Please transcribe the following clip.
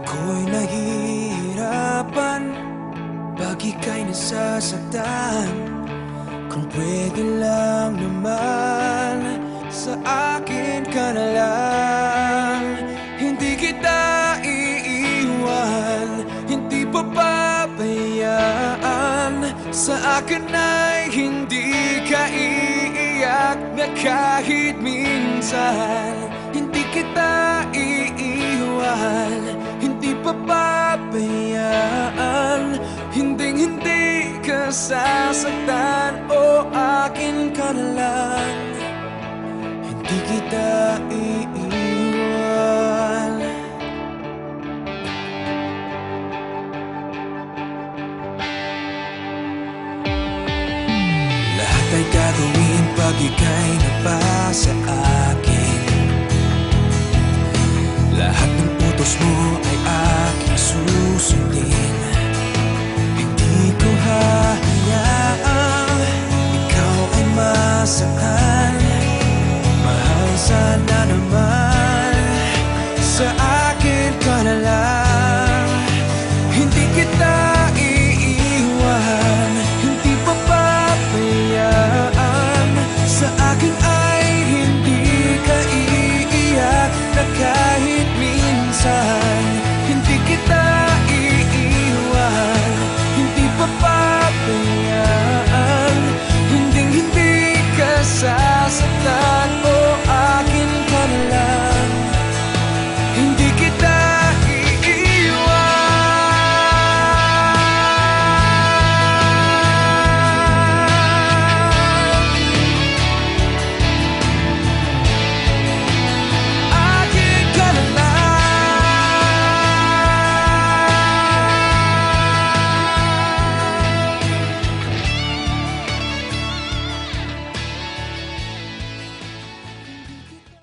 Ako'y nahihirapan pag ika'y nasasaktan. Kung pwede lang naman, sa akin ka na lang. Hindi kita iiwan, hindi papabayaan. Sa akin ay hindi ka iiyak na kahit minsan. Hindi kita iiwan, hindi papabayaan. Hinding-hindi ka sasaktan, o akin ka na lang. Hindi kita iiwan. Lahat ay gagawin pag ika'y napasa akin.